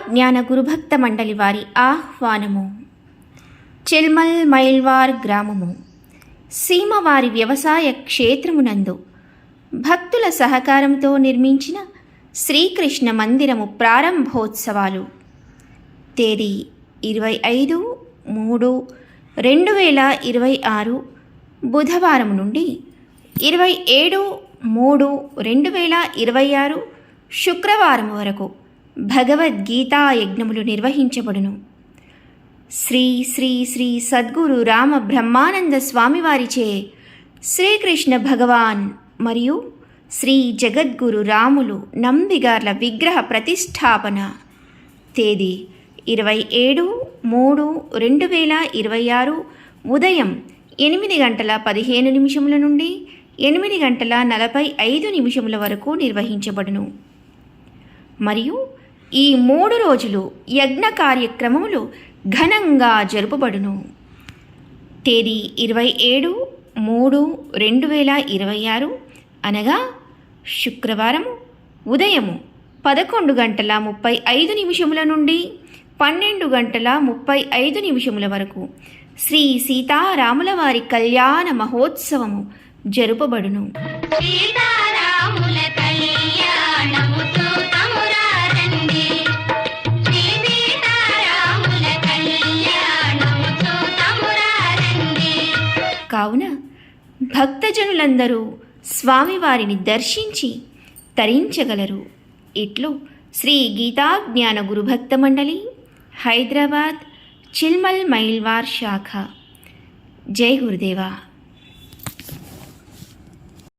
జ్ఞాన గురుభక్త మండలి వారి ఆహ్వానము. చిల్మల్ మైల్వార్ గ్రామము సీమవారి వ్యవసాయ క్షేత్రమునందు భక్తుల సహకారంతో నిర్మించిన శ్రీకృష్ణ మందిరము ప్రారంభోత్సవాలు తేదీ 25/3/2026 బుధవారం నుండి 27/3/2026 శుక్రవారం వరకు భగవద్గీతా యజ్ఞములు నిర్వహించబడును. శ్రీ శ్రీ శ్రీ సద్గురు రామ బ్రహ్మానంద స్వామివారిచే శ్రీకృష్ణ భగవాన్ మరియు శ్రీ జగద్గురు రాములు నంబిగార్ల విగ్రహ ప్రతిష్టాపన తేదీ 27/3/2026 ఉదయం 8:15 నుండి 8:45 వరకు నిర్వహించబడును. మరియు ఈ 3 రోజులు యజ్ఞ కార్యక్రమములు ఘనంగా జరుపబడును. తేదీ 27/3/2026 అనగా శుక్రవారం ఉదయం 11:35 నుండి 12:35 వరకు శ్రీ సీతారాముల వారి కళ్యాణ మహోత్సవము జరుపబడును. సీతారాముల కళ్యాణముతో తమురారండి, శ్రీ సీతారాముల కళ్యాణముతో తమురారండి. కావున భక్తజనులందరూ స్వామివారిని దర్శించి తరించగలరు. ఇట్లు శ్రీ గీతా జ్ఞాన గురుభక్త మండలి, హైదరాబాద్, చిల్మల్ మైల్వార్ శాఖ. జై గురుదేవా.